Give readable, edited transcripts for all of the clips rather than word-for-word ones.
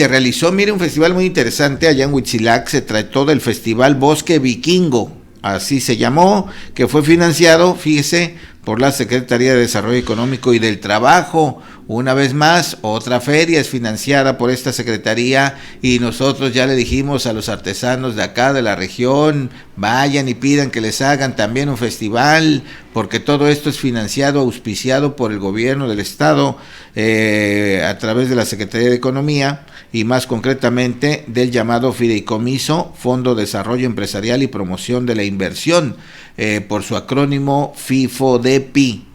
se realizó, mire, un festival muy interesante allá en Huitzilac. Se trató del Festival Bosque Vikingo, así se llamó, que fue financiado, fíjese, por la Secretaría de Desarrollo Económico y del Trabajo. Una vez más, otra feria es financiada por esta secretaría, y nosotros ya le dijimos a los artesanos de acá, de la región, vayan y pidan que les hagan también un festival, porque todo esto es financiado, auspiciado por el gobierno del estado, a través de la Secretaría de Economía, y más concretamente del llamado Fideicomiso, Fondo de Desarrollo Empresarial y Promoción de la Inversión, por su acrónimo FIFODEPI.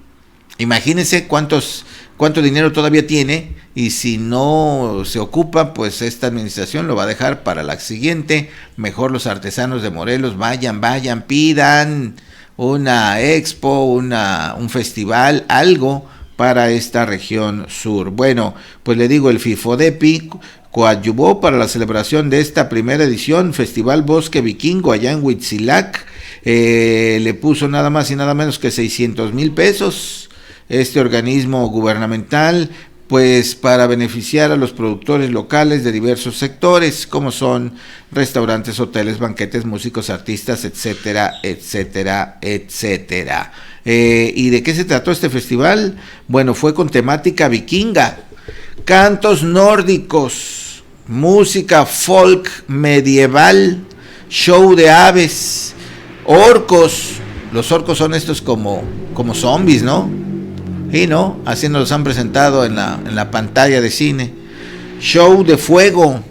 Imagínense cuánto dinero todavía tiene, y si no se ocupa, pues esta administración lo va a dejar para la siguiente. Mejor los artesanos de Morelos vayan, pidan una expo, un festival, algo para esta región sur. Bueno, pues le digo, el FIFODEPI coadyuvó para la celebración de esta primera edición, Festival Bosque Vikingo, allá en Huitzilac. Le puso nada más y nada menos que 600,000 pesos este organismo gubernamental, pues para beneficiar a los productores locales de diversos sectores, como son restaurantes, hoteles, banquetes, músicos, artistas, etcétera, etcétera, etcétera. ¿Y de qué se trató este festival? Bueno, fue con temática vikinga, cantos nórdicos, música folk medieval, show de aves, orcos. Los orcos son estos como zombies, ¿no? Y no, así nos los han presentado en la pantalla de cine. Show de fuego,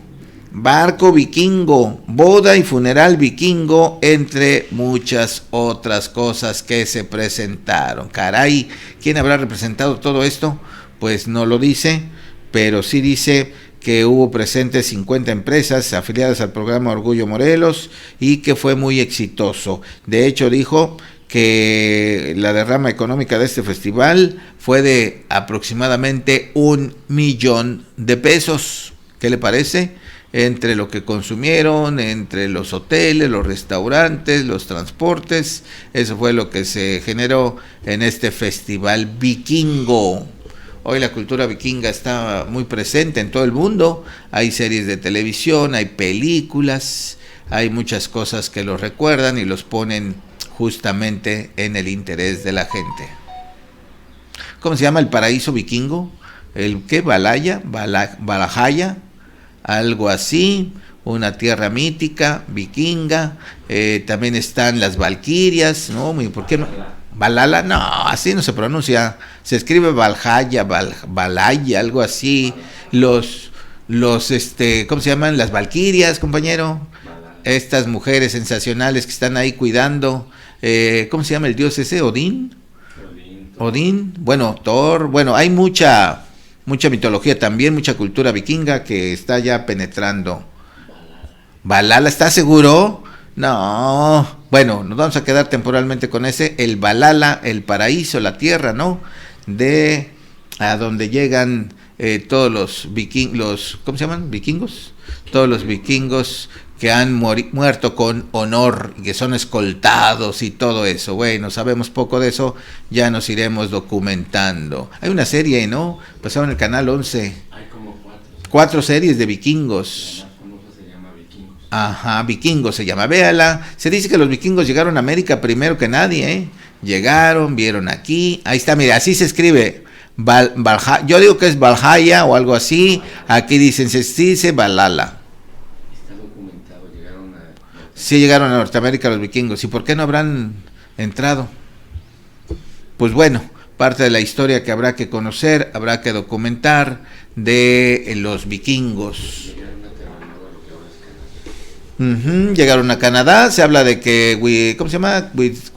barco vikingo, boda y funeral vikingo, entre muchas otras cosas que se presentaron. Caray, ¿quién habrá representado todo esto? Pues no lo dice, pero sí dice que hubo presentes 50 empresas afiliadas al programa Orgullo Morelos y que fue muy exitoso. De hecho, dijo que la derrama económica de este festival fue de aproximadamente 1,000,000 de pesos. ¿Qué le parece? Entre lo que consumieron, entre los hoteles, los restaurantes, los transportes, eso fue lo que se generó en este festival vikingo. Hoy la cultura vikinga está muy presente en todo el mundo. Hay series de televisión, hay películas, hay muchas cosas que los recuerdan y los ponen justamente en el interés de la gente. ¿Cómo se llama el paraíso vikingo? ¿El qué? Valhalla, algo así, una tierra mítica, vikinga. También están las valquirias, ¿no? ¿Por qué no? Valhalla, no, así no se pronuncia, se escribe Valhalla, Valhalla, algo así. Los ¿cómo se llaman? Las valquirias, compañero. Estas mujeres sensacionales que están ahí cuidando. ¿Cómo se llama el dios ese? ¿Odín? Bueno, Thor. Bueno, hay mucha mitología también, mucha cultura vikinga que está ya penetrando. Valhalla, ¿estás seguro? No. Bueno, nos vamos a quedar temporalmente con ese. El Valhalla, el paraíso, la tierra, ¿no? A donde llegan todos los vikingos, ¿cómo se llaman? ¿Vikingos? Todos los vikingos que han muerto con honor, que son escoltados y todo eso. Bueno, sabemos poco de eso, ya nos iremos documentando. Hay una serie, ¿no? Pasaba en el canal 11. Hay como 4 series de vikingos. La más famosa se llama Vikingos. Ajá, Vikingos se llama. Véala. Se dice que los vikingos llegaron a América primero que nadie, ¿eh? Llegaron, vieron aquí. Ahí está, mira, así se escribe. Yo digo que es Valhalla o algo así. Aquí dicen, se dice Valhalla. Sí llegaron a Norteamérica los vikingos. ¿Y por qué no habrán entrado? Pues bueno, parte de la historia que habrá que conocer, habrá que documentar de los vikingos. Llegaron a Canadá. Se habla de que, ¿cómo se llama?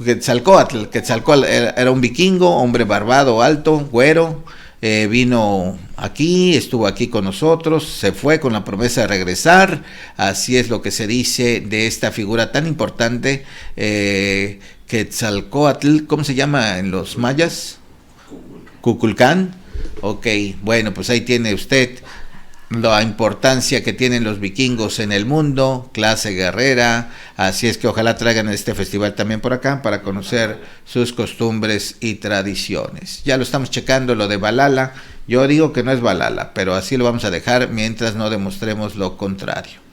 Quetzalcóatl era un vikingo, hombre barbado, alto, güero. Vino aquí, estuvo aquí con nosotros, se fue con la promesa de regresar. Así es lo que se dice de esta figura tan importante, Quetzalcóatl. ¿Cómo se llama en los mayas? Kukulcán. Ok, bueno, pues ahí tiene usted la importancia que tienen los vikingos en el mundo, clase guerrera. Así es que ojalá traigan este festival también por acá para conocer sus costumbres y tradiciones. Ya lo estamos checando, lo de Valhalla, Yo digo que no es Balala, pero así lo vamos a dejar mientras no demostremos lo contrario.